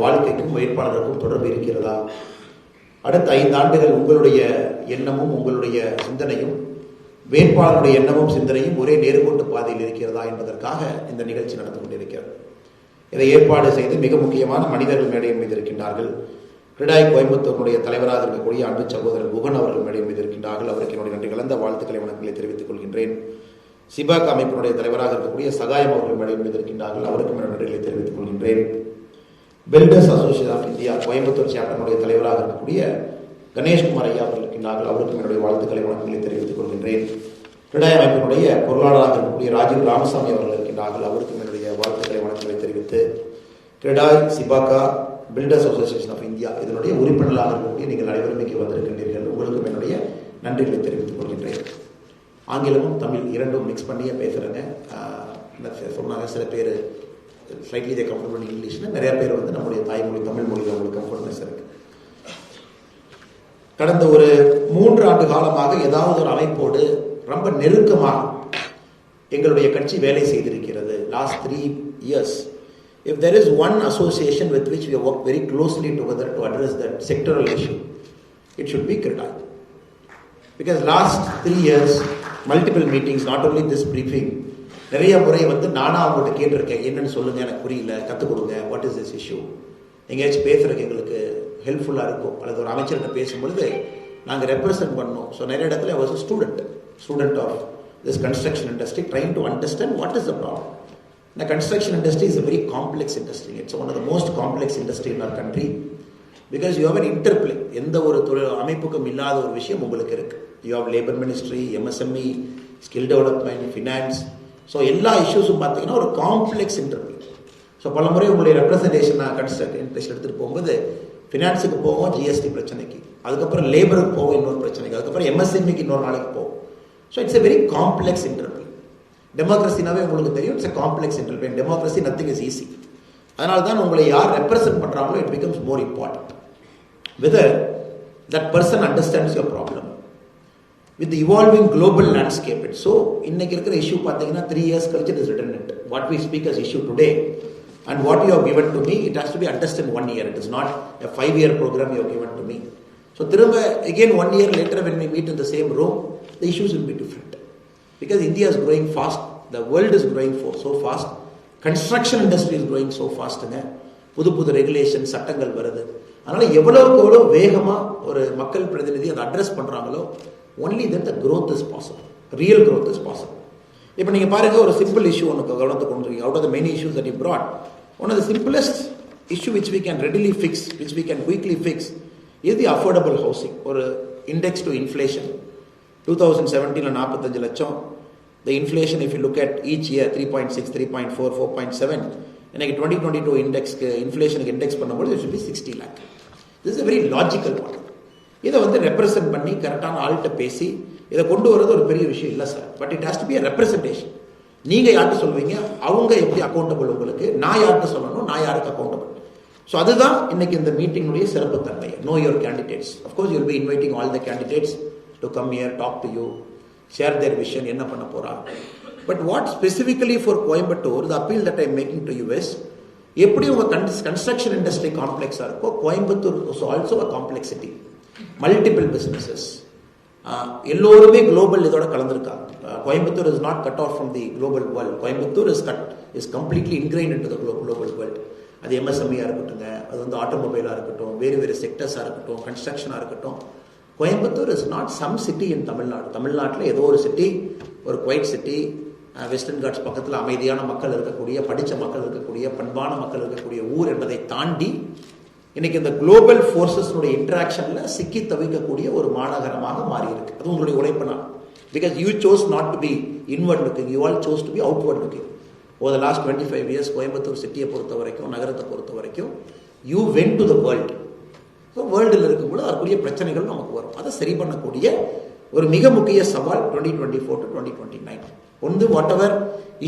வாழ்க்கைக்கும் வேட்பாளருக்கும் தொடர்பு இருக்கிறதா? அடுத்த 5 ஆண்டுகள் உங்களுடைய எண்ணமும் உங்களுடைய சிந்தனையும் வேட்பாளருடைய எண்ணமும் சிந்தனையும் ஒரே நேர்கோட்டு பாதையில் இருக்கிறதா என்பதற்காக இந்த நிகழ்ச்சி நடந்து கொண்டிருக்கிறது. இதை ஏற்பாடு செய்து மிக முக்கியமான மனிதர்கள் மேடையின் மீது இருக்கின்றார்கள். கிரடாய் கோயம்புத்தூருடைய தலைவராக இருக்கக்கூடிய அன்பு சகோதரர் குகன் அவர்கள் மேடையின் மீது இருக்கின்றார்கள். அவருக்கு என்னுடைய நன்றி கலந்த வாழ்த்துக்களை வணக்கங்களை தெரிவித்துக் கொள்கின்றேன். சிபாக் அமைப்பினுடைய தலைவராக இருக்கக்கூடிய சகாயம் அவர்கள் மேடையின் மீது இருக்கின்றார்கள். அவருக்கும் நன்றிகளை தெரிவித்துக் கொள்கின்றேன். Builders association of India Coimbatore சாப்டருடைய தலைவராக இருக்கக்கூடிய கணேஷ்குமார் ஐயா அவர்கள் இருக்கின்றார்கள். அவருக்கும் என்னுடைய வாழ்த்துக்களை வணக்கங்களை தெரிவித்துக் கொள்கின்றேன். கிரடாய் அமைப்பினுடைய பொருளாளராக இருக்கக்கூடிய ராஜீவ் ராமசாமி அவர்கள் இருக்கின்றார்கள். அவருக்கும் என்னுடைய வாழ்த்துக்களை வணக்கங்களை தெரிவித்து, கிரடாய், சிபாகா, பில்டர்ஸ் அசோசியேஷன் ஆஃப் இந்தியா இதனுடைய உறுப்பினர்களாக இருக்கக்கூடிய நீங்கள் அனைவரும் இங்கே வந்திருக்கின்றீர்கள். உங்களுக்கும் என்னுடைய நன்றிகளை தெரிவித்துக் கொள்கின்றேன். ஆங்கிலமும் தமிழ் இரண்டும் மிக்ஸ் பண்ணியே பேசுகிறேங்க. சொன்னாங்க சில பேர் ஸ்லைட்லி தே கம்ஃபர்டபுள் இங்கிலீஷ்னு, நிறைய பேர் வந்து நம்முடைய தாய்மொழி தமிழ் மொழியில் அவங்களுக்கு கம்ஃபர்ட்னஸ் இருக்கு. கடந்த ஒரு 3 ஆண்டு காலமாக ஏதாவது ஒரு அமைப்போடு ரொம்ப நெருக்கமாக எங்களுடைய கட்சி வேலை செய்திருக்கிறது. Last 3 years, if there is one association with which we have worked very closely together to address that sectoral issue, it should be CREDAI. Because last 3 years, multiple meetings, not only this briefing, நிறைய முறை வந்து நானா அவங்கள்ட்ட கேட்டிருக்கேன், என்னன்னு சொல்லுங்க, எனக்கு புரியல, கற்றுக் கொடுங்க, வாட் இஸ் திஸ் இஷ்யூ, எங்கேயாச்சும் பேசுறதுக்கு எங்களுக்கு ஹெல்ப்ஃபுல்லாக இருக்கும். அல்லது ஒரு அமைச்சர்கிட்ட பேசும்பொழுது நாங்கள் ரெப்ரசன்ட் பண்ணோம். ஸோ நிறைய இடத்துல I was a student of this construction industry, trying to understand what is the problem. The construction industry is a very complex industry. It's one of the most complex industry in our country because you have an interplay. எந்த ஒரு அமைப்புக்கும் இல்லாத ஒரு விஷயம் உங்களுக்கு இருக்கு. You have labor ministry, MSME, skill development, finance. So எல்லா இஷ்யூஸும் பார்த்தீங்கன்னா ஒரு காம்ப்ளெக்ஸ் இன்டர்வியூ. ஸோ பல முறை உங்களுடைய ரெப்ரஸன்டேஷன் கன்ஸ்ட்ரக்ட் இன்ட்ரெஸ்ட் எடுத்துகிட்டு போகும்போது ஃபினான்ஸுக்கு போவோம், ஜிஎஸ்டி பிரச்சனைக்கு, அதுக்கப்புறம் லேபருக்கு போவோம் இன்னொரு பிரச்சனைக்கு, அதுக்கப்புறம் எம்எஸ்எம்இக்கு இன்னொரு நாளைக்கு போவோம். So it's a very complex interview. டெமோக்ரஸினாவே உங்களுக்கு தெரியும், it's a complex interview. Democracy nothing is easy. அதனால தான் உங்களை யார் ரெப்ரசென்ட் பண்ணுறாங்களோ it becomes more important. Whether that person understands your problem with the evolving global landscape. So இன்னைக்கு இருக்கிற இஷ்யூ பார்த்தீங்கன்னா 3 years கழிச்சு it is redundant. What we speak as issue today and what you have given to me, it has to be understood in 1 year. It is not a 5-year program you have given to me. So திரும்ப again 1 year later when we meet in the same room, the issues will be different. Because India is growing fast, the world is growing so fast, construction industry is growing so fast. புது regulation சட்டங்கள் வருது. அதனால எவ்வளவுக்கு எவ்வளோ வேகமாக ஒரு மக்கள் பிரதிநிதி அதை அட்ரஸ் பண்ணுறாங்களோ only then the growth is possible. Real growth is possible. இப்போ நீங்கள் பாருங்கள், ஒரு சிம்பிள் இஷ்யூ ஒன்று கவனத்தை கொண்டு வரீங்க. Out of the many issues that you brought, one of the simplest issue which we can readily fix, which we can quickly fix, is the affordable housing. ஒரு index to inflation 2017 45 லட்சம். The inflation, if you look at each year, 3.6, 3.4, 4.7, இன்னைக்கு 2022 இண்டெக்ஸ்க்கு இன்ஃப்ளேஷனுக்கு index பண்ணும்போது it should be 60 lakh. This is a very logical one. இதை வந்து represent பண்ணி கரெக்டான ஆள்கிட்ட பேசி இதை கொண்டு வரது ஒரு பெரிய விஷயம் இல்லை sir. But it has to be a representation. நீங்கள் யார்கிட்ட சொல்வீங்க, அவங்க எப்படி அக்கௌண்டபிள் உங்களுக்கு, நான் யார்கிட்ட சொல்லணும், நான் யாருக்கு அக்கௌண்டபிள். ஸோ அதுதான் இன்னைக்கு இந்த மீட்டிங்குடைய சிறப்பு தன்மை. Know your candidates. Of course you will be inviting all the candidates to come here, talk to you, share their vision, என்ன பண்ண போகிறாங்க. But what specifically for Coimbatore, the appeal that I making to you is, எப்படி உங்கள் construction industry காம்ப்ளெக்ஸாக இருக்கோ, Coimbatore is also a complexity. Multiple businesses, எல்லோருமே global இதோட கலந்துருக்காங்க. Coimbatore is not cut off from the global world. Coimbatore is completely இன்கிரைன் into the global world. அது எம்எஸ்எம்இயாக இருக்கட்டுங்க, அது வந்து ஆட்டோமொபைலாக இருக்கட்டும், வேறு செக்டர்ஸாக இருக்கட்டும், கன்ஸ்ட்ரக்ஷனாக இருக்கட்டும். Coimbatore is not some city in Tamil Nadu. தமிழ்நாட்டில் ஏதோ ஒரு சிட்டி, ஒரு குவைட் சிட்டி, வெஸ்டர்ன் காட்ஸ் பக்கத்தில் அமைதியான மக்கள் இருக்கக்கூடிய, படித்த மக்கள் இருக்கக்கூடிய, பண்பான மக்கள் இருக்கக்கூடிய ஊர் என்பதை தாண்டி இன்னைக்கு இந்த குளோபல் ஃபோர்ஸஸ்னுடைய இன்டராக்ஷன்ல சிக்கி தவிக்கக்கூடிய ஒரு மாநகரமாக மாறி இருக்கு. அது உங்களுடைய உழைப்புனா. Because you chose not to be inward looking, you all chose to be outward looking. Over the last 25 years Coimbatore சிட்டியை பொறுத்த வரைக்கும், நகரத்தை பொறுத்த வரைக்கும், you went to the world. So வேர்ல்டில் இருக்கும்போது அதற்குரிய பிரச்சனைகள் நமக்கு வரும். அதை சரி பண்ணக்கூடிய ஒரு மிக முக்கிய சவால் 2024 to 2029. ஒன்று, whatever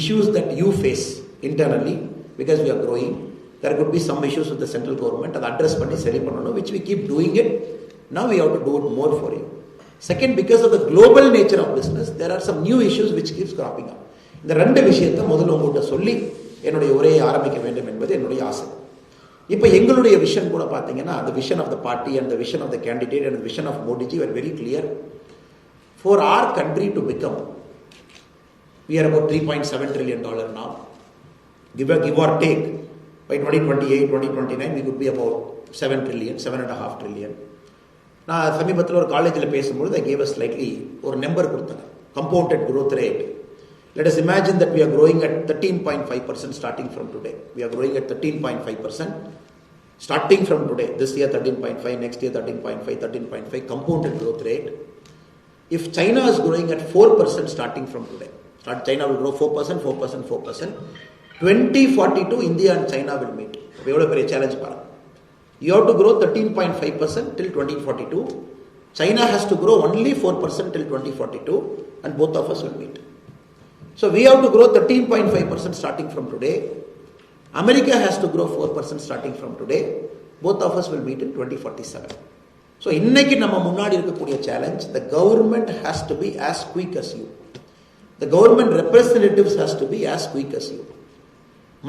issues that you face internally, because we are growing, there could be some issues with the central government, அதை அட்ரஸ் பண்ணி சரி பண்ணணும், which we keep doing it. Now we have to do it more for you. Second, because of the global nature of business, there are some new issues which keeps cropping up. இந்த ரெண்டு விஷயத்தை முதல்ல உங்கள்கிட்ட சொல்லி என்னுடைய உரையை ஆரம்பிக்க வேண்டும் என்பது என்னுடைய ஆசை. இப்போ எங்களுடைய விஷன் கூட பார்த்தீங்கன்னா the vision of the party and the vision of the candidate and the vision of Modi ji were very clear. For our country to become, we are about $3.7 trillion now. Give or take, by 2028, 2029, we could be about 7 trillion, 7.5 trillion. நான் சமீபத்தில் ஒரு காலேஜில் பேசும்போது they gave us slightly ஒரு number கொடுத்தாங்க, compounded growth rate. Let us imagine that we are growing at 13.5% starting from today. We are growing at 13.5% starting from today. This year 13.5, next year 13.5, 13.5 compounded growth rate. If China is growing at 4% starting from today, China will grow 4%, 4%, 4%. 2042 India and China will meet. எவ்வளோ பெரிய challenge பாருங்க. You have to grow 13.5% till 2042. China has to grow only 4% till 2042 and both of us will meet. So we have to grow 13.5% starting from today. America has to grow 4% starting from today. Both of us will meet in 2047. So இன்னைக்கு நம்ம முன்னாடி இருக்கக்கூடிய challenge, the government has to be as quick as you. The government representatives has to be as quick as you.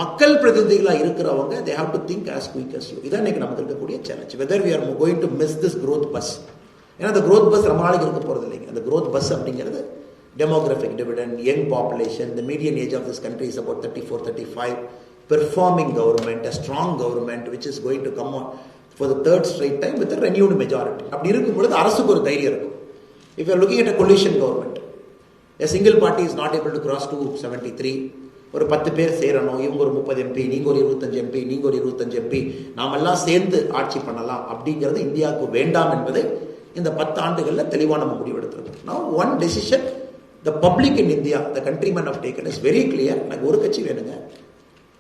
மக்கள் பிரதிநிதிகளாக இருக்கிறவங்க they have to think as quick as you. இதான் இன்னைக்கு நமக்கு இருக்கக்கூடிய challenge. Whether we are going to miss this growth bus. ஏன்னா அந்த growth bus ரொம்ப நாளைக்கு இருக்க போகிறது இல்லைங்க. அந்த growth bus அப்படிங்கிறது demographic dividend, young population, the median age of this country is about 34, 35, performing government, a strong government which is going to come on for the third straight time with a renewed majority. அப்படி இருக்கும் பொழுது அரசுக்கு ஒரு தைரியம் இருக்கும். If you are looking at a coalition government, a single party is not able to cross 273. ஒரு 10 பேர் சேரணும், இவங்க ஒரு 30 MP, நீங்க ஒரு 25 MP, நீங்க ஒரு 25 MP, நாமெல்லாம் சேர்ந்து ஆட்சி பண்ணலாம் அப்படிங்கிறது இந்தியாவுக்கு வேண்டாம் என்பதை இந்த 10 ஆண்டுகளில் தெளிவான முடிவு எடுத்திருக்கோம். Now one decision the public in India, the countrymen have taken is very clear. எனக்கு ஒரு கட்சி வேணுங்க,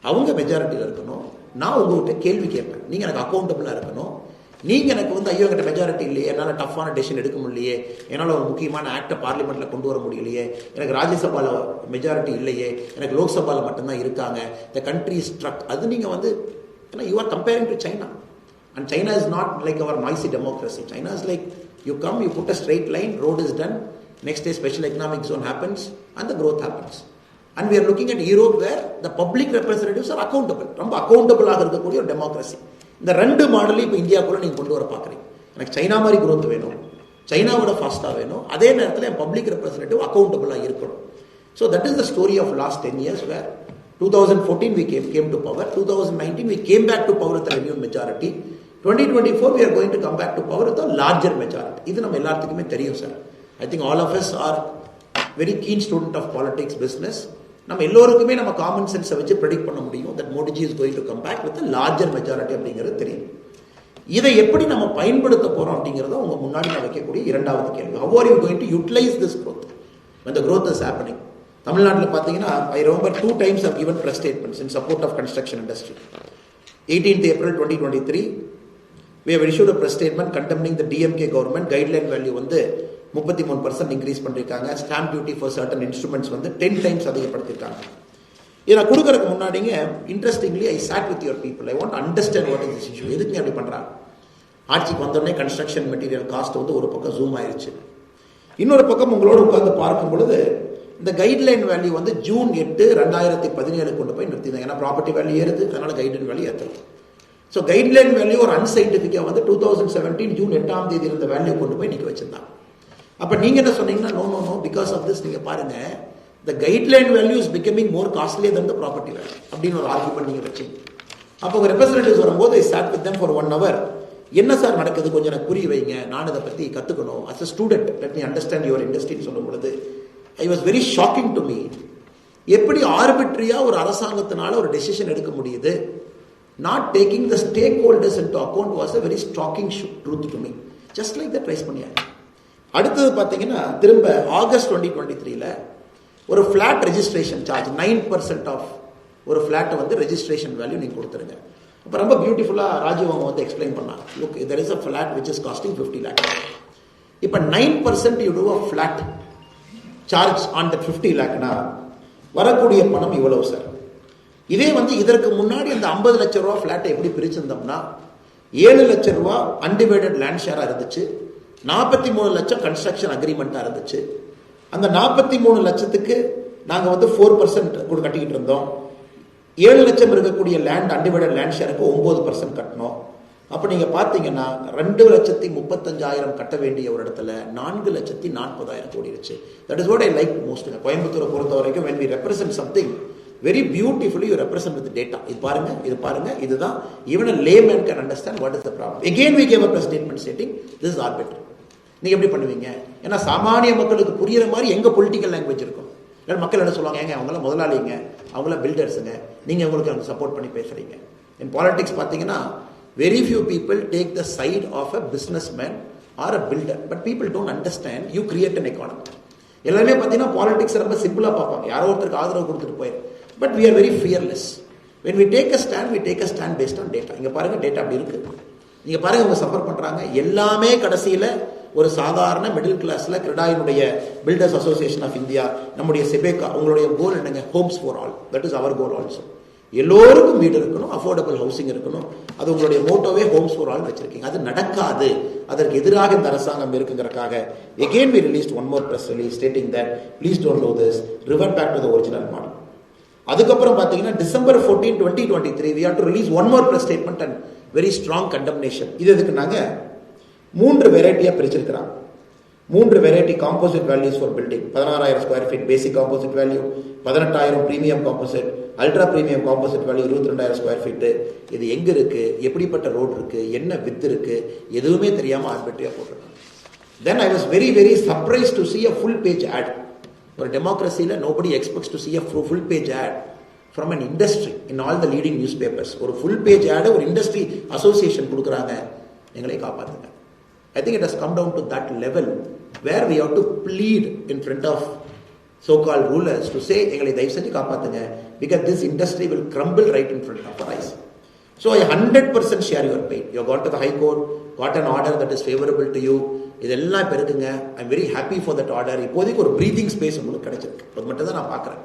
அவங்க மெஜாரிட்டியில் இருக்கணும். நான் உங்கள்கிட்ட கேள்வி கேட்பேன், நீங்கள் எனக்கு அக்கௌண்டபிளாக இருக்கணும். நீங்கள் எனக்கு ஐயோ என்கிட்ட மெஜாரிட்டி இல்லையே, என்னால் டஃப்பான டெசிஷன் எடுக்க முடியலையே, என்னால் ஒரு முக்கியமான ஆக்டை பார்லிமெண்ட்டில் கொண்டு வர முடியலையே, எனக்கு ராஜ்யசபாவில் மெஜாரிட்டி இல்லையே, எனக்கு லோக்சபாவில் மட்டும்தான் இருக்காங்க, த கண்ட்ரி இஸ் ஸ்ட்ரக். அது நீங்கள் ஏன்னா you are comparing to China. And China is not like our noisy democracy. China is like you come, you put a straight line, road is done, next day special economic zone happens and the growth happens. And we are looking at Europe where the public representatives are accountable. ரொம்ப அக்கௌண்டபிளாக இருக்கக்கூடிய ஒரு democracy. இந்த ரெண்டு மாடலையும் இப்போ இந்தியாவுக்குள்ள நீங்கள் கொண்டு வர பார்க்குறீங்க. எனக்கு சைனா மாதிரி growth வேணும், சைனாவோட ஃபாஸ்ட்டாக வேணும், அதே நேரத்தில் என் பப்ளிக் ரெப்ரஸன்டேட்டிவ் அக்கௌண்டபிளாக இருக்கணும். So that is the story of last 10 years where 2014 we came to power, 2019 we came back to power with a renewed majority, 2024 we are going to come back to power with a larger majority. இது நம்ம எல்லாத்துக்குமே தெரியும் sir. I think all of us are very keen student of politics, business. நம்ம எல்லோருக்குமே நம்ம common சென்ஸை வச்சு predict பண்ண முடியும் that Modi ji is going to come back with a larger majority அப்படிங்கிறது தெரியும். இதை எப்படி நம்ம பயன்படுத்த போறோம் அப்படிங்கிறத உங்க முன்னாடி நான் வைக்கக்கூடிய இரண்டாவது கேள்வி. How are you going to utilize this growth when the growth is happening? தமிழ்நாட்டில் பார்த்தீங்கன்னா I remember 2 times I've given press statements in support of construction industry. 18th April 2023 we have issued a press statement condemning the DMK government guideline value 33% increase பண்ணிருக்காங்க. Stamp duty for certain instruments 10 times அதிகப்படுத்திருக்காங்க. இதை நான் கொடுக்கறதுக்கு முன்னாடிங்க interestingly I sat with your people. I want understand what is this issue. எதுக்கு அப்படி பண்ணுறாங்க? ஆட்சிக்கு வந்தோடனே கன்ஸ்ட்ரக்ஷன் மெட்டீரியல் காஸ்ட் ஒரு பக்கம் ஜூம் ஆயிடுச்சு. இன்னொரு பக்கம் உங்களோட உட்கார்ந்து பார்க்கும் பொழுது இந்த கைட்லைன் வேல்யூ ஜூன் 8, 2017 கொண்டு போய் நிறுத்தினாங்க. ஏன்னா ப்ராப்பர்ட்டி வேல்யூ ஏறுது, அதனால கைட்லைன் வேல்யூ ஏற்றுறது. ஸோ கைட்லைன் வேல்யூ ஒரு அன்சைன்டிஃபிக்காக 2017 ஜூன் 8 இருந்த வேல்யூ கொண்டு போய் நிற்க வச்சிருந்தாங்க. அப்போ நீங்கள் என்ன சொன்னீங்கன்னா நோ பிகாஸ் ஆஃப் திஸ் நீங்கள் பாருங்க the guideline value is becoming more costlier than the property value அப்படின்னு ஒரு ஆர்குமெண்ட் நீங்கள் வச்சிங்க. அப்போ உங்கள் ரெப்ரஸன்டேட்டிவ்ஸ் வரும்போது I sat with them for 1 hour. என்ன சார் நடக்குது, கொஞ்சம் எனக்கு புரிய வைங்க, நான் இதை பற்றி கற்றுக்கணும். As a student let me understand your இண்டஸ்ட்ரின்னு சொல்லும் பொழுது I was very shocking to me. எப்படி ஆர்பிட்ரியாக ஒரு அரசாங்கத்தினால ஒரு டெசிஷன் எடுக்க முடியுது, not taking the stakeholders into account was a very shocking truth to me. Just like that raise பண்ணியாங்க. அடுத்தது பார்த்தீங்கன்னா திரும்ப ஆகஸ்ட் 2023 ஒரு ஃபிளாட் ரெஜிஸ்ட்ரேஷன் சார்ஜ் 9% ஆஃப் ஒரு ஃபிளாட்டை ரெஜிஸ்ட்ரேஷன் வேல்யூ நீங்கள் கொடுத்துருங்க. அப்போ ரொம்ப பியூட்டிஃபுல்லாக ராஜீவ் அவங்க எக்ஸ்பிளைன் பண்ணாங்க. Look there is a flat which is costing 50 lakhs. இப்போ 9% you do a flat charge on that 50 lakhனா வரக்கூடிய பணம் இவ்வளவு சார். இதே இதற்கு முன்னாடி அந்த 50 லட்ச ரூபா ஃபிளாட்டை எப்படி பிரிச்சிருந்தோம்னா 7 லட்ச ரூபா அன்டிவைடட் லேண்ட் ஷேராக இருந்துச்சு, 43 லட்சம் கன்ஸ்ட்ரக்ஷன் அக்ரிமெண்ட்டாக இருந்துச்சு. அந்த 43 லட்சத்துக்கு நாங்கள் 4% கூட கட்டிக்கிட்டு இருந்தோம். 7 லட்சம் இருக்கக்கூடிய லேண்ட் அன்டிவைடட் லேண்ட் ஷேருக்கு 9% கட்டணும். அப்போ நீங்கள் பார்த்தீங்கன்னா 2,35,000 கட்ட வேண்டிய ஒரு இடத்துல 4,40,000 கோடிடுச்சு. That is what I like most. கோயம்புத்தூரை பொறுத்த வரைக்கும் when we represent something very beautifully you represent with the data. இது பாருங்க இதுதான். even a layman can understand what is the problem. Again we gave up a statement stating this is arbitrary. நீங்க எப்படி பண்ணுவீங்க? ஏன்னா சாமானிய மக்களுக்கு புரியுற மாதிரி எங்க பொலிட்டிக்கல் லாங்குவேஜ் இருக்கும். மக்கள் என்ன சொல்லுவாங்க, ஏங்க அவங்கள முதலாளிங்க, அவங்கள பில்டர்ஸுங்க, நீங்க அவங்களுக்கு அவங்க சப்போர்ட் பண்ணி பேசுறீங்க. இன் பாலிடிக்ஸ் பார்த்தீங்கன்னா very few people take the side of a businessman or a builder, but people don't understand you create an economy. எல்லாமே பார்த்தீங்கன்னா பாலிடிக்ஸ் ரொம்ப சிம்பிளா பார்ப்பாங்க, யாரோ ஒருத்தருக்கு ஆதரவு கொடுத்துட்டு போயிரு. But we are very fearless. when we take a stand we take a stand based on data. இங்க பாருங்க டேட்டா அப்படி இருக்கு. நீங்க பாருங்க அவங்க சஃபர் பண்றாங்க. எல்லாமே கடைசியில ஒரு சாதாரண மிடில் கிளாஸ்ல கிரெடாயினுடைய பில்டர்ஸ் அசோசியேஷன் ஆஃப் இந்தியா, நம்முடைய செபேகா, உங்களுடைய கோல் என்னங்க? Homes for all. That is our goal also. எல்லோருக்கும் வீடு இருக்கணும், அஃபோர்டபுள் ஹவுசிங் இருக்கணும். அது உங்களுடைய மோட்டோவே ஹோம்ஸ் ஃபார் ஆல் வச்சிருக்கீங்க. அது நடக்காது. அதற்கு எதிராக இந்த அரசாங்கம் இருக்குங்கிறதுக்காக again we released one more press release stating that please don't do this, revert back to the original model. அதுக்கப்புறம் பார்த்தீங்கன்னா December 14, 2023 we have to release one more press statement and very strong condemnation. இது எதுக்கு நாங்க 3 வெரைட்டியா பிரிச்சிருக்கிறாங்க. 3 variety composite values for building. 16,000 square feet basic composite value, 18,000 premium composite, ultra premium composite value 22,000 square feet. இது எங்க இருக்கு, எப்படிப்பட்ட road இருக்கு, என்ன வித் இருக்கு, எதுவுமே தெரியாம ஆர்பிட்ரியா போட்டிருக்காங்க. Then I was very very surprise to see a full page ad. ஒரு டெமோக்ரஸியில் nobody expects to see a full page ad from an industry in all the leading newspapers. ஒரு full page ad ஒரு industry association கொடுக்குறாங்க, எங்களை காப்பாத்துங்க. I think it has come down to that level where we have to plead in front of so-called rulers to say எங்களை தயவு செஞ்சு காப்பாத்துங்க, because this industry will crumble right in front of our eyes. So I 100% share your pain. You have gone to the High Court, got an order that is favorable to you. இதெல்லாம் இப்போ இருக்குங்க. I am very happy for that order. இப்போதைக்கு ஒரு breathing space உங்களுக்கு கிடைச்சிருக்கு, அது மட்டும் தான் நான் பார்க்குறேன்.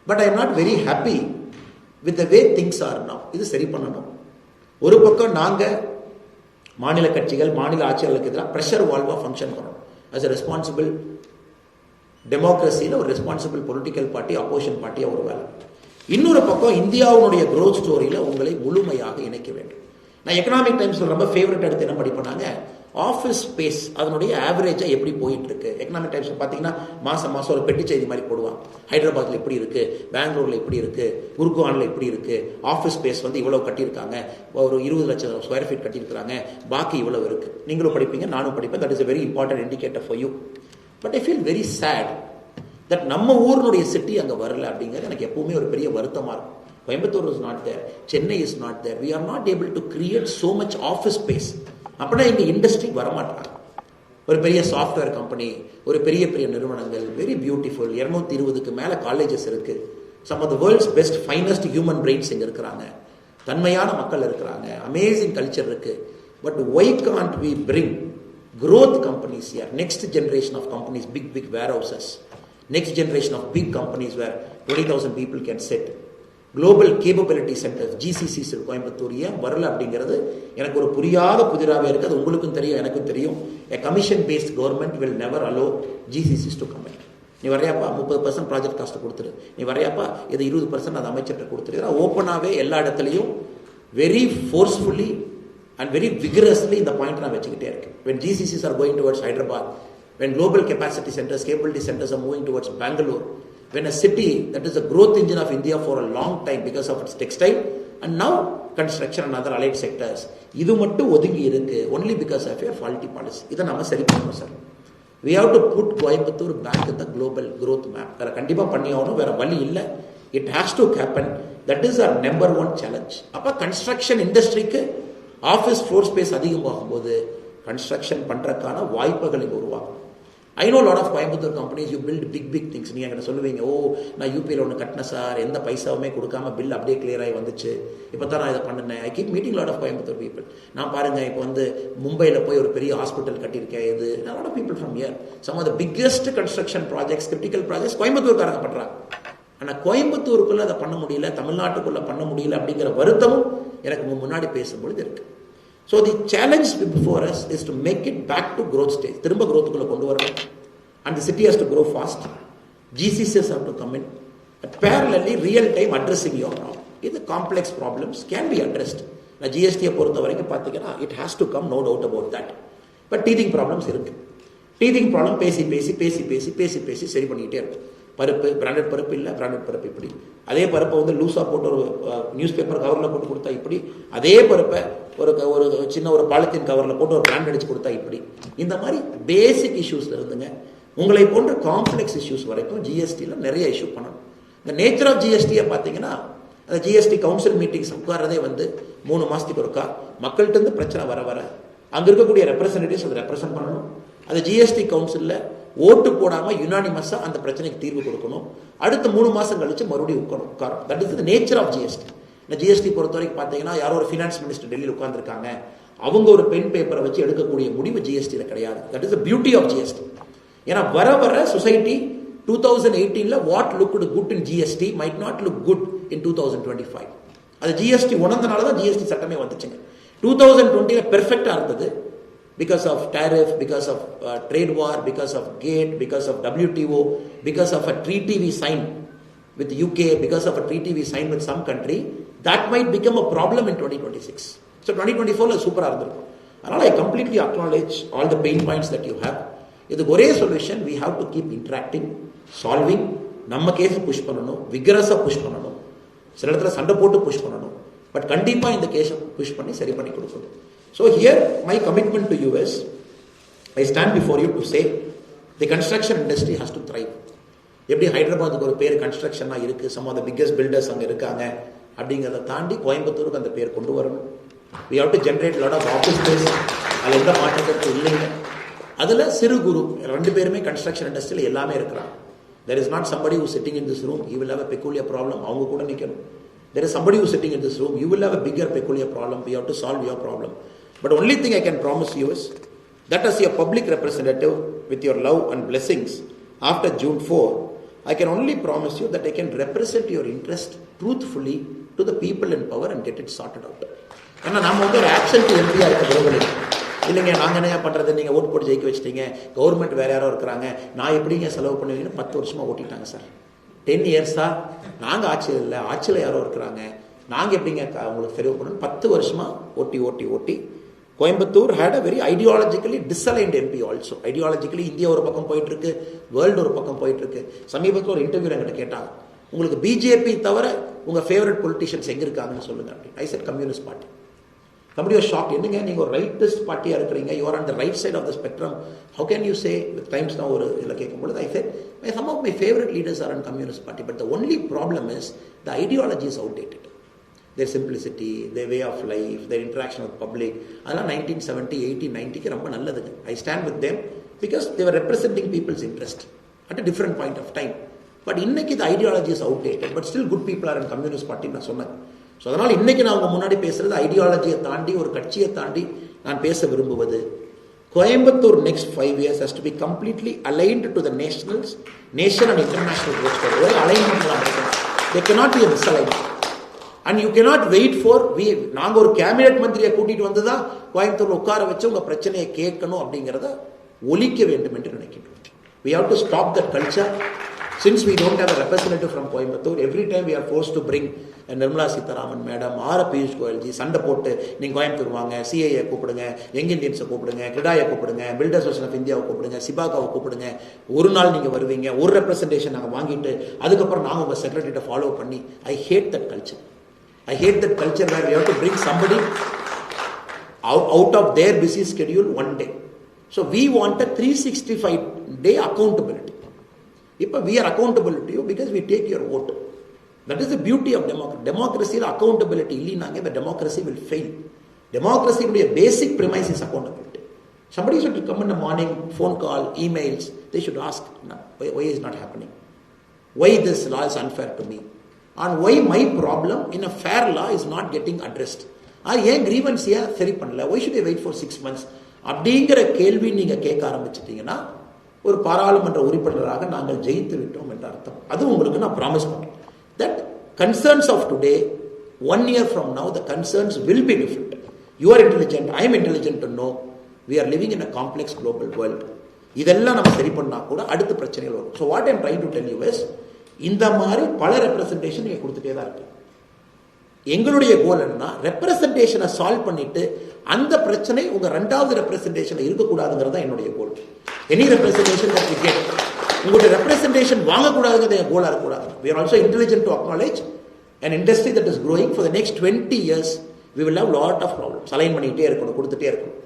But I am not very happy with the way things are now. இது சரி பண்ணணும். ஒரு பக்கம் நாங்கள் மாநில கட்சிகள், மாநில ஆட்சியாளர்களுக்கு எதிராக ப்ரெஷர் வால்வாக ஃபங்க்ஷன் பண்ணணும். அஸ் எ ரெஸ்பான்சிபிள் டெமோக்ரஸியில் ஒரு ரெஸ்பான்சிபிள் பொலிட்டிக்கல் பார்ட்டி, அப்போசிஷன் பார்ட்டியாக ஒரு வேலை. இன்னொரு பக்கம் இந்தியாவுடைய க்ரோத் ஸ்டோரியில் உங்களை முழுமையாக இணைக்க வேண்டும். நான் எக்கனாமிக் டைம்ஸில் ரொம்ப ஃபேவரட் எடுத்து என்ன படிப்பேனாங்க, ஆஃபீஸ் ஸ்பேஸ் அதனுடைய ஆவரேஜாக எப்படி போயிட்டு இருக்கு. எக்கனாமிக் டைம்ஸ் பார்த்தீங்கன்னா மாதம் ஒரு பெட்டி செய்தி மாதிரி போடுவாங்க. ஹைதராபாத்தில் இப்படி இருக்கு, பெங்களூரில் இப்படி இருக்கு, குர்கானில் இப்படி இருக்கு, ஆஃபீஸ் ஸ்பேஸ் வந்து இவ்வளவு கட்டியிருக்காங்க, ஒரு 20 லட்சம் ஸ்கொயர் ஃபீட் கட்டியிருக்காங்க, பாக்கி இவ்வளவு இருக்கு. நீங்களும் படிப்பீங்க, நானும் படிப்பேன். That is a very important indicator for you. But I feel very sad that நம்ம ஊருடைய சிட்டி அங்கே வரல அப்படிங்கிறது எனக்கு எப்பவுமே ஒரு பெரிய வருத்தமாக இருக்கும். Coimbatore is not there, Chennai is not there. we are not able to create so much office space. அப்படின்னா இங்கே இண்டஸ்ட்ரி வரமாட்டாங்க. ஒரு பெரிய சாஃப்ட்வேர் கம்பெனி, ஒரு பெரிய பெரிய நிறுவனங்கள், வெரி பியூட்டிஃபுல், 220க்கு மேலே காலேஜஸ் இருக்கு. Some of the world's best finest human brains இங்கே இருக்கிறாங்க, தன்மையான மக்கள் இருக்கிறாங்க, அமேசிங் கல்ச்சர் இருக்கு. But why can't we bring growth companies here, next generation of companies, big warehouses, next generation of big companies where 20,000 people can sit, global capability centers, GCCs Coimbatore ஏன் வரல அப்படிங்கிறது எனக்கு ஒரு புரியாத புதிராகவே இருக்குது. அது உங்களுக்கும் தெரியும், எனக்கும் தெரியும். a commission based government will never allow GCCs to come in. நீ வரையாப்பா 30% ப்ராஜெக்ட் காஸ்ட் கொடுத்துரு, நீ வரையாப்பா இது 20% அது அமைச்சர்கிட்ட கொடுத்துரு. ஓப்பனாகவே எல்லா இடத்துலையும் very forcefully and very vigorously இந்த பாயிண்ட் நான் வச்சுக்கிட்டே இருக்கேன். when GCCs are going towards Hyderabad, when global capacity centers, capability centers are moving towards Bangalore, when a city that is a growth engine of India for a long time because of its textile and now construction and other allied sectors, இது மட்டும் ஒதுங்கி இருக்கு only because of your faulty policy. இதை நம்ம சரி பண்ணணும் sir. we have to put Coimbatore back in the global growth map. வேற கண்டிப்பா பண்ணி ஆகணும், வேற வழி இல்லை. it has to happen. that is our number one challenge. அப்ப கன்ஸ்ட்ரக்ஷன் இண்டஸ்ட்ரிக்கு ஆஃபீஸ் ஃப்ளோர் ஸ்பேஸ் அதிகமாகும்போது கன்ஸ்ட்ரக்ஷன் பண்ணுறதுக்கான வாய்ப்புகளை உருவாகும். I know lot of Coimbatore companies you built big things. நீங்கள் என்கிட்ட சொல்லுவீங்க, ஓ நான் யூபியில் ஒன்று கட்டினேன் சார், எந்த பைசாவுமே கொடுக்காம பில் அப்படியே கிளியர் ஆகி வந்துச்சு, இப்போ தான் நான் இதை பண்ணினேன். I keep meeting lot of Coimbatore people. நான் பாருங்கள், இப்போ வந்து மும்பையில் போய் ஒரு பெரிய ஹாஸ்பிட்டல் கட்டியிருக்கேன். இது lot of people from here. Some of the biggest construction projects, critical projects கோயம்புத்தூர்காரங்க பண்ணுறாங்க. ஆனால் கோயம்புத்தூருக்குள்ளே அதை பண்ண முடியல, தமிழ்நாட்டுக்குள்ளே பண்ண முடியல அப்படிங்கிற வருத்தமும் எனக்கு முன்னாடி பேசும்பொழுது இருக்கு. So the challenge before us is to make it back to growth stage. திரும்ப growthக்குள்ள கொண்டு வரணும். And the city has to grow fast. GCCs have to come in. Parallelly, real time addressing your problem. இது complex problems can be addressed. ஜிஎஸ்டியை பொறுத்த வரைக்கும் பார்த்தீங்கன்னா it has to come, no doubt about that. But teething problems இருக்கு. Teething problem பேசி பேசி பேசி பேசி பேசி பேசி சரி பண்ணிக்கிட்டே இருக்கும். பருப்பு பிராண்டட் பருப்பு இல்லை, பிராண்டட் பருப்பு இப்படி, அதே பருப்பை வந்து லூஸாக போட்டு ஒரு நியூஸ் பேப்பர் கவரில் போட்டு கொடுத்தா இப்படி, அதே பருப்பை ஒரு சின்ன ஒரு பாலித்தீன் கவரில் போட்டு ஒரு பிராண்ட் அடிச்சு கொடுத்தா இப்படி. இந்த மாதிரி பேசிக் இஷ்யூஸ்ல இருந்துங்க உங்களை போன்ற காம்ப்ளெக்ஸ் இஷ்யூஸ் வரைக்கும் ஜிஎஸ்டியில் நிறைய இஷ்யூ பண்ணணும். இந்த நேச்சர் ஆஃப் ஜிஎஸ்டியை பார்த்தீங்கன்னா, அந்த ஜிஎஸ்டி கவுன்சில் மீட்டிங்ஸ் உட்கார்றதே வந்து 3 மாதத்துக்கு ஒருக்கா மக்கள்கிட்ட இருந்து பிரச்சனை வர வர அங்கே இருக்கக்கூடிய ரெப்ரசன்டேட்டிவ்ஸ் அதை ரெப்ரசென்ட் பண்ணணும். அது ஜிஎஸ்டி கவுன்சிலில் ஓட்டு போடாமல் யுனானிமஸாக அந்த பிரச்சனைக்கு தீர்வு கொடுக்கணும். அடுத்த 3 மாதம் கழிச்சு மறுபடியும் உட்காரும். That is the nature of GST. இந்த ஜிஎஸ்டி பொறுத்த வரைக்கும் பார்த்தீங்கன்னா, யாரோ ஒரு ஃபினான்ஸ் மினிஸ்டர் டெல்லியில் உட்காந்துருக்காங்க, அவங்க ஒரு பென் பேப்பரை வச்சு எடுக்கக்கூடிய முடிவு ஜிஎஸ்டியில் கிடையாது. That is the beauty of GST. ஏன்னா வர வர society 2018 what looked good in GST might not look good in 2025. அது ஜிஎஸ்டி உணர்ந்தனால தான் ஜிஎஸ்டி சட்டமே வந்துச்சுங்க. 2020 பெர்ஃபெக்டா இருந்தது. Because of tariff, because of trade war, because of GATE, because of WTO, because of a treaty we signed with UK, because of a treaty we signed with some country, that might become a problem in 2026. So 2024 super இருந்திருக்கும். அதனால I completely acknowledge all the pain points that you have. இதுக்கு ஒரே solution, we have to keep interacting, solving. நம்ம கேஸை push பண்ணணும், விகரஸாக push பண்ணணும், சில இடத்துல சண்டை போட்டு புஷ் பண்ணணும். பட் கண்டிப்பாக இந்த கேஸை புஷ் பண்ணி சரி பண்ணி கொடுக்கணும். So here my commitment to you is, I stand before you to say the construction industry has to thrive. எப்படி ஹைதராபாத்துக்கு ஒரு பேர் கன்ஸ்ட்ரக்ஷனாக இருக்குது, some of the biggest builders அங்கே இருக்காங்க அப்படிங்கிறத தாண்டி கோயம்புத்தூருக்கு அந்த பேர் கொண்டு வரணும். we have to generate lot of office space. அதில் எந்த மாற்றத்துக்கு இல்லைங்க. அதில் சிறு குரு 2 பேருமே கன்ஸ்ட்ரக்ஷன் இண்டஸ்ட்ரியில் எல்லாமே இருக்கிறாங்க. there is not somebody who is sitting in this room, he will have a peculiar problem, அவங்க கூட நிற்கணும். there is somebody who is sitting in this room, you will have a bigger peculiar problem, we have to solve your problem. But only thing I can promise you is that as your public representative with your love and blessings after June 4, I can only promise you that I can represent your interest truthfully to the people in power and get it sorted out. ஏன்னா நம்ம வந்து ஒரு absent எம்பியாக இருக்க விரும்பலை. இல்லைங்க நாங்கள் என்ன பண்ணுறது, நீங்கள் ஓட்டு போட்டு ஜெயிக்க வச்சிட்டீங்க, கவர்மெண்ட் வேறு யாரோ இருக்கிறாங்க, நான் எப்படிங்க செலவு பண்ணுவீங்கன்னு 10 வருஷமாக ஓட்டிட்டாங்க சார். 10 இயர்ஸாக நாங்கள் ஆட்சியில் இல்லை, ஆட்சியில் யாரோ இருக்கிறாங்க, நாங்கள் எப்படிங்க உங்களுக்கு செலவு பண்ணணும் 10 வருஷமாக ஓட்டி ஓட்டி ஓட்டி Coimbatore had a very ideologically disaligned MP also. Ideologically India ஒரு பக்கம் போயிட்டு இருக்கு, வேர்ல்டு ஒரு பக்கம் போயிட்டு இருக்கு. சமீபத்தில் ஒரு இன்டர்வியூ என்கிட்ட கேட்டாங்க, உங்களுக்கு பிஜேபி தவிர உங்க ஃபேவரட் பொலிட்டிஷியன்ஸ் எங்க இருக்காங்கன்னு சொல்லுங்க அப்படின்னு. ஐ set communist party. Somebody was shocked. என்னங்க நீங்க ஒரு ரைட்டிஸ்ட் பார்ட்டியா இருக்கிறீங்க, you are on the right side of the spectrum, how can you say with times now ஒரு இதில் கேட்கும்பொழுது I said some of my favorite leaders are on communist party, but the only problem is the ideology is outdated. Their simplicity, their way of life, their interaction with public, அதெல்லாம் 1970, 80, 90க்கு ரொம்ப நல்லதுங்க. I stand with them because they were representing people's interest at a different point of time. But இன்னைக்கு the ideology is outdated, but still good people are in communist party நான் சொன்னேன். So அதனால் இன்னைக்கு நான் உங்க முன்னாடி பேசுறது ஐடியாலஜியை தாண்டி ஒரு கட்சியை தாண்டி நான் பேச விரும்புவது, Coimbatore next 5 years has to be completely aligned to the nation and international growth story. ஒரே அலைன்மெண்ட் தான் இருக்கணும். They cannot be a misalignment. And you cannot wait for நாங்கள் ஒரு கேபினெட் மந்திரியை கூட்டிட்டு வந்து தான் கோயம்புத்தூர் உட்கார வச்சு உங்க பிரச்சனையை கேட்கணும் அப்படிங்கிறத ஒழிக்க வேண்டும் என்று நினைக்கின்றோம். We have to stop that culture. Since we don't have a representative from Coimbatore, every time we are forced to bring Nirmala Sitharaman madam or Piyush Goyal ji, சண்டை போட்டு நீங்கள் கோயம்புத்தூர் வாங்க, சிஐஏ கூப்பிடுங்க, யங் இந்தியன்ஸை கூப்பிடுங்க, கிடாயை கூப்பிடுங்க, பில்டர்ஸ் அசோசியேஷன் ஆஃப் இந்தியாவை கூப்பிடுங்க, சிபாகாவை கூப்பிடுங்க. ஒரு நாள் நீங்கள் வருவீங்க, ஒரு ரெப்ரஸன்டேஷன் நாங்கள் வாங்கிட்டு அதுக்கப்புறம் நாங்கள் உங்கள் செக்ரட்டரிட்ட ஃபாலோ பண்ணி. I hate that culture. I hate that culture where we have to bring somebody out of their busy schedule one day. So we want a 365-day accountability. இப்போ we are accountable to you because we take your vote. That is the beauty of democracy. Democracy accountability இல்லைனாங்க the democracy will fail. Democracy உடைய basic premise is accountability. Somebody should come in the morning, phone call, emails, they should ask, why is not happening? Why this law is unfair to me? And why my problem in a fair law is not getting addressed? ஏன் grievance சரி பண்ணல? Why should I wait for 6 months? அப்படிங்கிற கேள்வி நீங்க கேட்க ஆரம்பிச்சிட்டீங்கன்னா ஒரு பாராளுமன்ற உறுப்பினராக நாங்கள் ஜெயித்து விட்டோம் என்ற அர்த்தம். அது உங்களுக்கு நான் ப்ராமிஸ் பண்றேன். That concerns of today, 1 year from now, the concerns will be different. You are intelligent, I am intelligent to know we are living in a complex global world. இதெல்லாம் நம்ம சரி பண்ணா கூட அடுத்த பிரச்சனைகள் வரும். So what I am trying to tell you is, இந்த மாதிரி பல ரெப்ரசன்டேஷன் நீங்க கொடுத்துட்டே தான் இருக்கு. எங்களுடைய கோல் என்னன்னா ரெப்ரசன்டேஷனை சால்வ் பண்ணிட்டு அந்த பிரச்சனை உங்க ரெண்டாவது ரெப்ரசன்டேஷன் இருக்கக்கூடாதுங்கிறது தான் என்னுடைய goal. Any representation that we get, உங்களுடைய ரெப்ரசன்டேஷன் வாங்கக்கூடாதுங்கிறது என் கோலா இருக்கக்கூடாது. We are also intelligent to acknowledge an industry that is growing for the next 20 years. We will have lot of problems. Align பண்ணிக்கிட்டே இருக்கணும், கொடுத்துட்டே இருக்கணும்.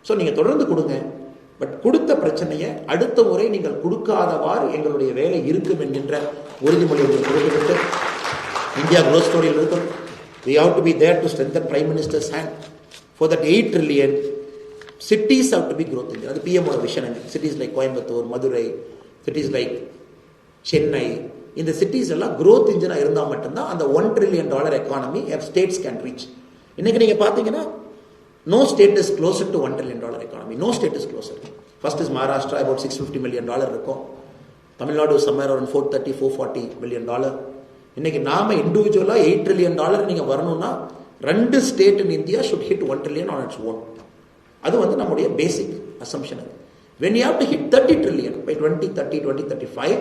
ஸோ நீங்கள் தொடர்ந்து கொடுங்க. பட் கொடுத்த பிரச்சனையை அடுத்த முறை நீங்கள் கொடுக்காதவாறு எங்களுடைய வேலை இருக்கும் என்கின்ற உறுதிமொழி கொடுத்துவிட்டு இந்தியா growth ஸ்டோரியில் இருக்கணும். We have to be there to strengthen Prime Minister's hand. For that 8 trillion, cities have to be growth engine. அது PM ஓட vision. Cities like Coimbatore, Madurai, cities like Chennai, இந்த சிட்டிஸ் எல்லாம் growth engine இருந்தால் மட்டும்தான் அந்த $1 trillion economy states can reach. இன்னைக்கு நீங்க பார்த்தீங்கன்னா no state is closer to $1 trillion economy. No state is closer. First is Maharashtra, about $650 million இருக்கும். Tamil Nadu somewhere around $430-440 million. இன்னைக்கு நாம இண்டிவிஜுவலா $8 trillion நீங்க வரணும்னா 2 state in India should hit $1 trillion on its own. அது வந்து நம்முடைய பேசிக் assumption. When you have to hit 30 trillion by 2030, 2035,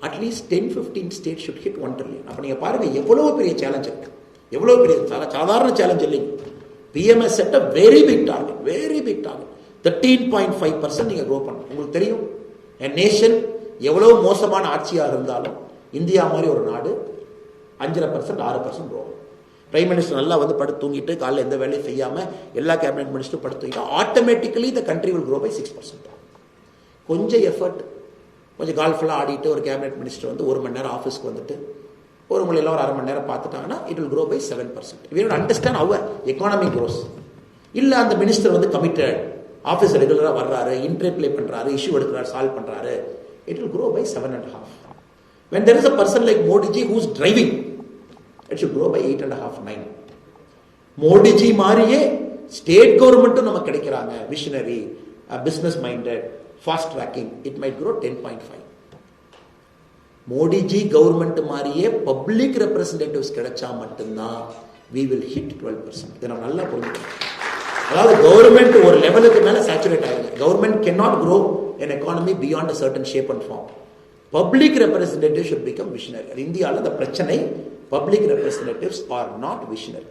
at least 10-15 states should hit $1 trillion. அப்ப நீங்க பாருங்க எவ்வளவு பெரிய சேலஞ்ச் இருக்கு, எவ்வளவு பெரிய சாதாரண சேலஞ்ச் இல்லைங்க. PM has set a very big target, very big target. 13.5% நீங்க grow பண்ணணும். உங்களுக்கு தெரியும் a nation எவ்வளவு மோசமான ஆட்சியாக இருந்தாலும் இந்தியா மாதிரி ஒரு நாடு 5% 6% grow. பிரைம் மினிஸ்டர் நல்லா வந்து படுத்து தூங்கிட்டு காலையில் எந்த வேலையும் செய்யாம எல்லா கேபினெட் மினிஸ்டரும் படுத்து தூங்கிட்டா automatically the country will grow by 6%. கொஞ்சம் எஃபர்ட், கொஞ்சம் கால்ஃபுல்லாக ஆடிட்டு ஒரு கேபினெட் மினிஸ்டர் வந்து 1 மணி நேரம் ஆஃபீஸ்க்கு வந்துட்டு ஒரு மொழியில் ஒரு 1/2 மணி நேரம் பார்த்துட்டாங்கன்னா it will grow by 7%. We don't understand our economic growth. இல்லை அந்த மினிஸ்டர் வந்து கமிட்டட், ஆஃபீஸ் ரெகுலராக வர்றாரு, இன்டர்ப்ளே பண்ணுறாரு, இஷ்யூ எடுக்கிறாரு, சால்வ் பண்ணுறாரு, it will grow by 7.5. When there is a person like Modi ji who is driving, it should grow by 8.5-9. Modi ji மாதிரியே state கவர்மெண்ட்டும் நமக்கு கிடைக்கிறாங்க, visionary, business minded, fast tracking, it might grow 10.5. Modiji government மாதிரியே public representatives கிடைச்சா மட்டும்தான் we will hit 12%. இதை நம்ம நல்லா புரிஞ்சுக்கணும். அதாவது கவர்மெண்ட் ஒரு லெவலுக்கு மேல சேச்சுரேட் ஆயிருக்கு. Government cannot grow an economy beyond a certain shape and form. Public representatives should become visionary. அது இந்தியாவில் அந்த பிரச்சனை, public representatives are not visionary.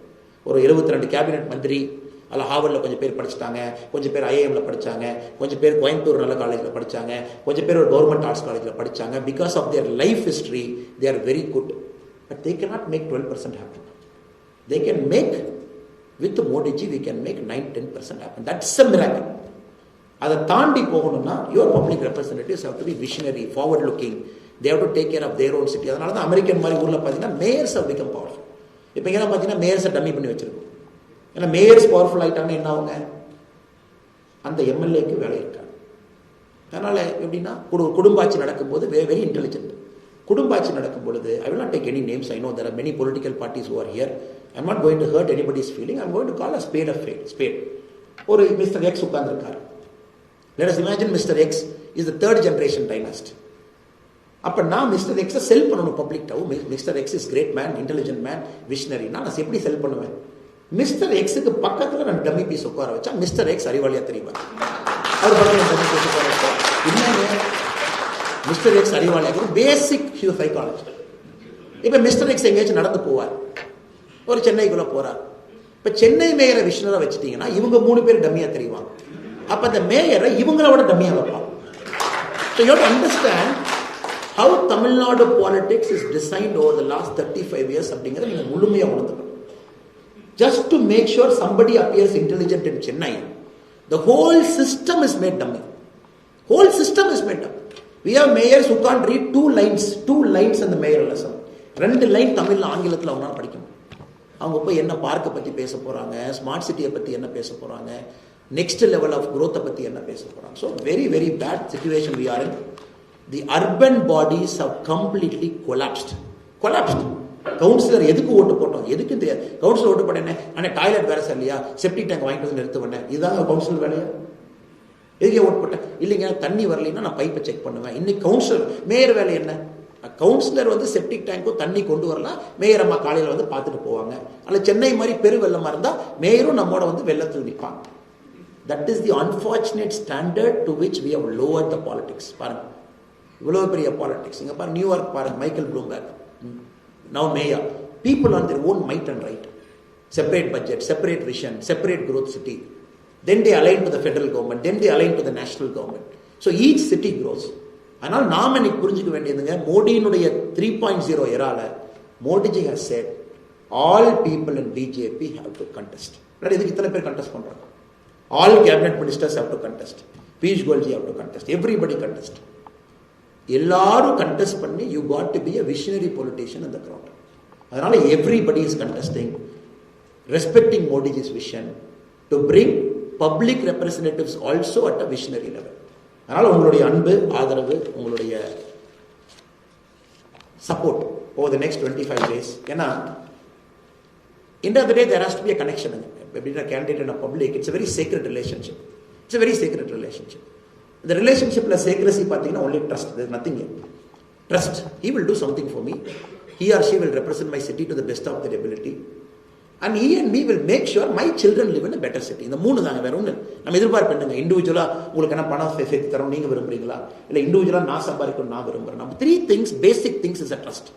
ஒரு 72 கேபினெட் மந்திரி அதில் ஹார்வர்டில் கொஞ்சம் பேர் படிச்சுட்டாங்க, கொஞ்சம் பேர் ஐஏஎம்ல படித்தாங்க, கொஞ்சம் பேர் கோயம்புத்தூர் நல்ல காலேஜில் படித்தாங்க, கொஞ்சம் பேர் ஒரு கவர்மெண்ட் ஆர்ட்ஸ் காலேஜில் படித்தாங்க. Because of their life history they are very good. But they cannot make 12% happen. They can make, with Modi ji we can make 9-10% happen. That's a miracle. அதை தாண்டி போகணும்னா your public representatives have to be visionary, forward looking. They have to take care of their own city. அதனால தான் American மாதிரி ஊரில் பார்த்தீங்கன்னா mayors have become powerful. இப்போ இங்கே பார்த்தீங்கன்னா மேயர்ஸை டம்மி பண்ணி வச்சிருக்கோம். ஏன்னா மேயர்ஸ் பவர்ஃபுல் ஆகிட்டாங்கன்னா என்ன ஆகுங்க, அந்த எம்எல்ஏக்கு வேலை இருக்காங்க. அதனால் எப்படின்னா குடும்பாட்சி நடக்கும்போது வெரி இன்டெலிஜென்ட். குடும்பாட்சி நடக்கும் பொழுது I will not take any names. I know there are many political parties who are here. I am not going to hurt anybody's feeling. I am going to call a spade of spade. ஒரு mister X உட்கார்ந்துருக்காரு. Let us imagine mister X is the 3rd generation dynasty. அப்போ நான் mister எக்ஸை sell பண்ணணும் பப்ளிக்டாகவும். Mister X is great man, intelligent man, visionary. நான் எப்படி செல் பண்ணுவேன்? மிஸ்டர் எக்ஸுக்கு பக்கத்தில் நான் டம்மி பீஸ் உட்கார வச்சா மிஸ்டர் எக்ஸ் அறிவாளியா தெரியுமா? அவர் பக்கத்தில் டம்மி பீஸ் உட்கார வச்சா இன்னும் மிஸ்டர் எக்ஸ் அறிவாளியாக பேசிக் சைக்காலஜி. இப்போ மிஸ்டர் எக்ஸ் எங்கேயாச்சும் நடந்து போவார், ஒரு சென்னைக்குள்ளே போகிறார். இப்போ சென்னை மேயரை விஷனராக வச்சுட்டீங்கன்னா இவங்க 3 பேர் டம்மியாக தெரியுவாங்க. அப்போ அந்த மேயரை இவங்களோட டம்மியாக வைப்பாங்க. So you have to understand how Tamil Nadu politics is designed over the last 35 years அப்படிங்கிறத நீங்கள் முழுமையாக உணர்ந்துக்கணும். Just to make sure somebody appears intelligent in Chennai, the whole system is made dummy. Whole system is made dummy. We have mayors who can't read 2 lines in the mayoral lesson. 2 line தமிழ்ல ஆங்கிலத்தில் அவங்களால படிக்கணும். அவங்க போய் என்ன பார்க்கை பற்றி பேச போகிறாங்க, ஸ்மார்ட் சிட்டியை பற்றி என்ன பேச போகிறாங்க, நெக்ஸ்ட் லெவல் ஆஃப் growth பற்றி என்ன பேச போகிறாங்க. So very very bad situation we are in. The urban bodies have completely collapsed. Councillor எதுக்கு ஓட்டு போட்டோம், எதுக்கு தெரியாது. கவுன்சிலர் ஓட்டு போட்டேன், ஆனால் டாய்லெட் வேற சரியில்லையா, செப்டிக் டேங்க் வாங்கிட்டு வந்து நிறுத்த பண்ணேன், இதுதாங்க கவுன்சிலர் வேலையா? எதுக்கே ஓட்டு போட்டேன்? இல்லைங்க தண்ணி வரலைன்னா நான் பைப்பை செக் பண்ணுவேன். இன்னைக்கு கவுன்சிலர் மேயர் வேலை என்ன? கவுன்சிலர் வந்து செப்டிக் டேங்க்கும் தண்ணி கொண்டு வரலாம், மேயர் அம்மா காலையில் வந்து பார்த்துட்டு போவாங்க. அதில் சென்னை மாதிரி பெரு வெள்ளமாக இருந்தால் மேயரும் நம்மோட வந்து வெள்ளத்தில் நிற்பாங்க. That is the unfortunate standard to which we have lower the politics. பாருங்க இவ்வளோ பெரிய பாலிடிக்ஸ். இங்கே பாருங்க நியூயார்க் பாருங்க, Michael Bloomberg now mayor. People on their own might and right. separate budget, separate vision, separate growth city. Then they align to the federal government, then they align to the national government. So each city grows. ஆனால் நாம் இன்னைக்கு புரிஞ்சுக்க வேண்டியதுங்க, மோடியினுடைய 3.0 எரால Modiji has said all people in BJP have to contest. இதுக்கு இத்தனை பேர் contest பண்றாங்க. All cabinet ministers have to contest. Piyush Goyal have to contest. Everybody contest. எல்லாரும் contest பண்ணி you got to be a visionary politician in the ground. அதனால everybody is contesting, respecting Modiji's vision to bring public representatives also at a visionary level. அதனால உங்களுடைய அன்பு, ஆதரவு, உங்களுடைய support over the next 25 days. ஏன்னா end of the day there has to be a connection. Being a candidate in a public, it's a very sacred relationship. It's a very sacred relationship. The relationship la secrecy pathina only trust. There's nothing here. Trust. He will do something for me. He or she will represent my city to the best of their ability. And he and me will make sure my children live in a better city. இந்த மூணு தாங்க, வேற ஒன்று நம்ம எதிர்பார்ப்பு என்னங்க. இண்டிவிஜுவலா உங்களுக்கு என்ன பணம் சேர்த்து தரோம் நீங்க விரும்புறீங்களா, இல்லை இண்டிவிஜுவலா நான் சம்பாதிக்கணும் நான் விரும்புறேன். நம்ம 3 things, basic things is a trust.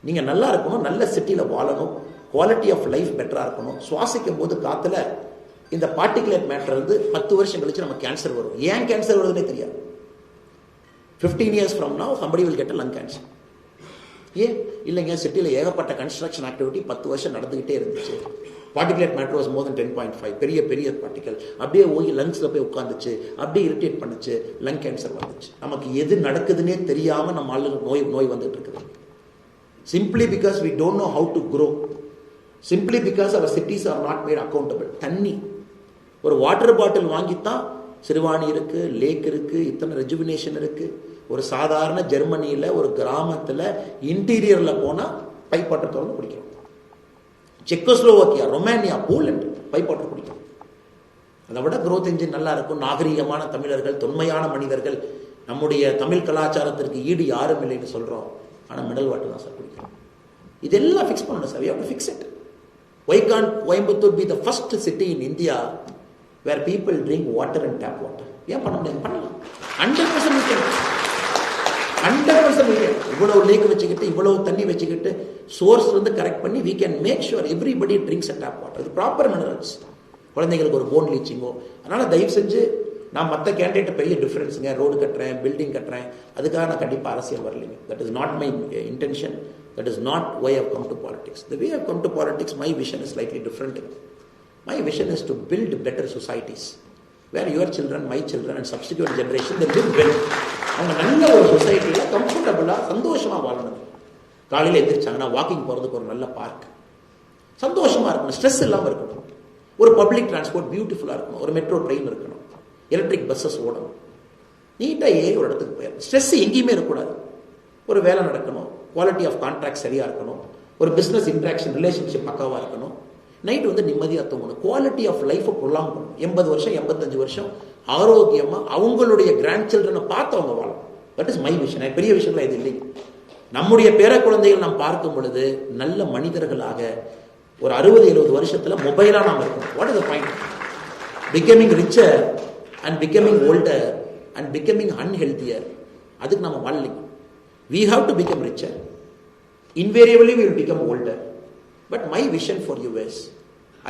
நீங்க நல்லா இருக்கணும், நல்ல சிட்டியில வாழணும், குவாலிட்டி ஆஃப் லைஃப் பெட்டரா இருக்கணும். சுவாசிக்கும் போது காத்துல இந்த பார்ட்டிகுலேட் மேட்டர் வந்து 10 வருஷம் கழிச்சு நம்ம கேன்சர் வரும். ஏன் கேன்சர் வருதுன்னே தெரியாது. 15 years from now somebody will get a lung cancer. ஏன் இல்லைங்க, சிட்டியில் ஏகப்பட்ட கன்ஸ்ட்ரக்ஷன் ஆக்டிவிட்டி 10 வருஷம் நடந்துகிட்டே இருந்துச்சு. பார்ட்டிகுலேட் மேட்டர் வாஸ் மோர் தென் 10.5, பெரிய பெரிய பார்ட்டிகல் அப்படியே போய் லங்ஸ்ல போய் உட்காந்துச்சு, அப்படியே இரிட்டேட் பண்ணுச்சு, லங் கேன்சர் வந்துச்சு. நமக்கு எது நடக்குதுன்னே தெரியாம நம்ம ஆளுக்கு நோய் வந்துட்டு இருக்குது. Simply because we don't know how to grow, simply because our cities are not made accountable. தண்ணி, ஒரு வாட்டர் பாட்டில் வாங்கித்தான் சிறுவாணி இருக்கு, லேக் இருக்கு, இத்தனை ரெஜுவினேஷன் இருக்கு. ஒரு சாதாரண ஜெர்மனியில ஒரு கிராமத்துல இன்டீரியர்ல போனா பைப் வாட்டர் திறந்து குடிக்கிறோம். Czechoslovakia, Romania, Poland pipe water குடிக்கிறோம். அதை விட growth engine நல்லா இருக்கும். நாகரீகமான தமிழர்கள், தொன்மையான மனிதர்கள், நம்முடைய தமிழ் கலாச்சாரத்திற்கு ஈடு யாரும் இல்லைன்னு சொல்றோம். ஆனா மினரல் வாட்டர் தான் சார் குடிக்கிறோம். இதெல்லாம் ஃபிக்ஸ் பண்ணணும் sir. we have to fix it. Why can't Coimbatore be the first city in India where people drink water and tap water? ஏன் பண்ண முடியாது? பண்ணலாம். 100% we can. 100% we can. இவ்வளவு லேக் வச்சுக்கிட்டு, இவ்வளவு தண்ணி வச்சுக்கிட்டு, சோர்ஸ் வந்து கரெக்ட் பண்ணி we can make sure everybody drinks a tap water. இது ப்ராப்பர் மினரல்ஸ். குழந்தைங்களுக்கு ஒரு போன் லீச்சிங்கோ. அதனால தயவு செஞ்சு நான் மற்ற கேண்டிடேட் பெரிய டிஃபரன்ஸுங்க, ரோடு கட்டுறேன், பில்டிங் கட்டுறேன், அதுக்காக நான் கண்டிப்பாக அரசியல் வரலைங்க. That is not my intention. That is not why I have come to politics. The way I have come to politics, my vision is slightly different. My vision is to build better societies where your children, my children and subsequent generation, they live well. அவங்க நல்ல ஒரு சொசைட்டியில் கம்ஃபர்டபுளாக சந்தோஷமாக வாழணும். காலையில் எந்திரிச்சாங்கன்னா walking போகிறதுக்கு ஒரு நல்ல பார்க், சந்தோஷமாக இருக்கணும், ஸ்ட்ரெஸ் இல்லாமல் இருக்கணும். ஒரு பப்ளிக் டிரான்ஸ்போர்ட் பியூட்டிஃபுல்லாக இருக்கணும், ஒரு மெட்ரோ ட்ரெயின் இருக்கணும், எலக்ட்ரிக் பஸ்ஸஸ் ஓடணும், நீட்டாக ஏறி ஒரு இடத்துக்கு போயிடணும். ஸ்ட்ரெஸ் எங்கேயுமே இருக்கக்கூடாது. ஒரு வேலை நடக்கணும், குவாலிட்டி ஆஃப் கான்ட்ராக்ட் சரியாக இருக்கணும், ஒரு பிஸ்னஸ் இன்ட்ராக்ஷன் ரிலேஷன்ஷிப் பக்காவாக இருக்கணும், நைட்டு வந்து நிம்மதியாக தூங்கணும், குவாலிட்டி ஆஃப் லைஃப்பை ப்ரொலாங் பண்ணணும். 80 வருஷம் 85 வருஷம் ஆரோக்கியமாக அவங்களுடைய கிராண்ட் சில்ட்ரனை பார்த்து அவங்க வாழணும். That is my vision. பெரிய விஷயம்லாம் இது இல்லைங்க. நம்முடைய பேர குழந்தைகள் நாம் பார்க்கும் பொழுது நல்ல மனிதர்களாக ஒரு 60-70 வருஷத்தில் மொபைலாக நாம் இருக்கணும். What is the point? Becoming richer and becoming older and becoming unhealthier. அதுக்கு நம்ம வாழலைங்க. We have to become richer. Invariably we will become older. But my vision for you is,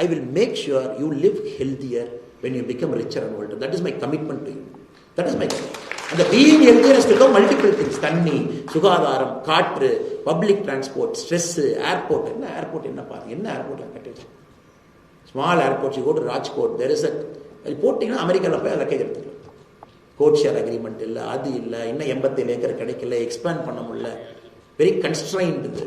I will make sure you live healthier when you become richer and older. That is my commitment to you. That is my commitment. And the being healthier has become multiple things. தண்ணி, சுகாதாரம், காற்று, public transport, stress, airport. என்ன airport என்ன பாருங்க, என்ன ஏர்போர்ட்ல கட்டிடுச்சு. Small airport, you go to Rajkot, there is a, போட்டிங்கன்னா அமெரிக்காவில் போய் லக்கேஜ் எடுத்துக்கலாம். கோட் ஷேர் அக்ரிமெண்ட் இல்லை, அது இல்லை, இன்னும் 87 ஏக்கர் கிடைக்கல, எக்ஸ்பேண்ட் பண்ண முடியல, வெரி கன்ஸ்ட்ரைன்ட் இது.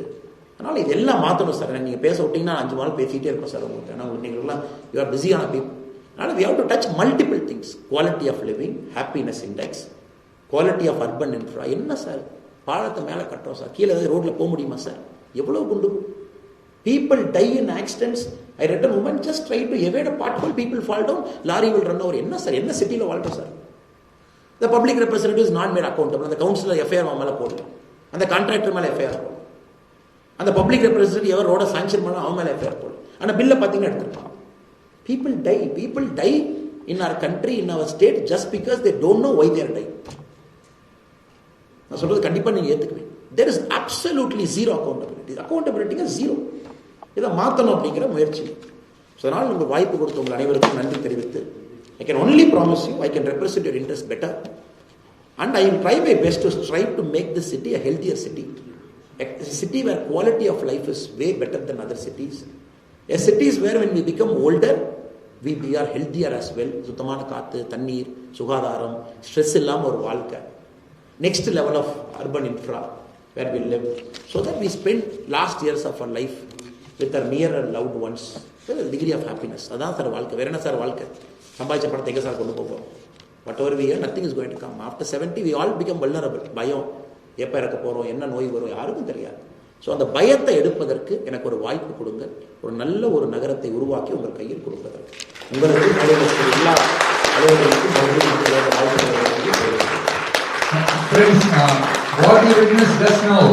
அதனால் இதெல்லாம் மாற்றணும் சார். நீங்கள் பேச விட்டீங்கன்னா 5 நாள் பேசிகிட்டே இருப்போம் சார் உங்களுக்கு. ஏன்னா நீங்கள்லாம் யூ ஆர் பிஸியான பீப்புள். அதனால் we have to touch multiple things. Quality of living, happiness index, quality of urban infra. என்ன சார் பாலத்தை மேலே கட்டுறோம் சார், கீழே ரோட்டில் போக முடியுமா சார்? எவ்வளோ குண்டு people die in accidents. I read a woman just try to evade a pothole, people fall down, lorry will run over. என்ன சார், என்ன சிட்டியில் வாழ்றோம் sir? The public representative is not made accountable. அந்த councillor FIR மேலே போடலாம், அந்த contractor மேலே FIR போடலாம், அந்த பப்ளிக் ரெப்ரஸன்டேட்டிவ் எவர் ரோட சாங்ஷன் பண்ண அவன் மேலே எஃப்ஐஆர் போடலாம். ஆனால் பில்லை பார்த்தீங்கன்னா எடுத்துருப்பான். People die in our country, in our state, just because they don't know why they are dying. நான் சொல்றது கண்டிப்பாக நீங்கள் ஏற்றுக்குவேன். There is absolutely zero accountability. Accountability is zero. இதை மாற்றணும் அப்படிங்கிற முயற்சி. ஸோ அதனால் உங்கள் வாய்ப்பு கொடுத்த உங்கள் அனைவருக்கும் நன்றி தெரிவித்து, I can only promise you, I can represent your interest better, and I will try my best to strive to make this city a healthier city. A city where quality of life is way better than other cities. A cities where when we become older, we are healthier as well. சுத்தமான காற்று, தண்ணீர், சுகாதாரம், stress இல்லாமல் ஒரு வாழ்க்கை. Next level of urban infra where we live, so that we spend last years of our life with our near and loved ones with a degree of happiness. அதான் sir வாழ்க்கை. வேற என்ன சார் வாழ்க்கை? சம்பாதிச்ச பணத்தை எங்கே சார் கொண்டு போவோம்? whatever we hear, nothing is going to come. After 70 we all become vulnerable. பயம், எப்போ இறக்க போகிறோம், என்ன நோய் வரும், யாருக்கும் தெரியாது. ஸோ அந்த பயத்தை எடுப்பதற்கு எனக்கு ஒரு வாய்ப்பு கொடுங்க, ஒரு நல்ல ஒரு நகரத்தை உருவாக்கி உங்கள் கையில் கொடுப்பதற்கு. உங்களுக்கு எல்லா அலுவலர்களுக்கும் Friends, what you witnessed just now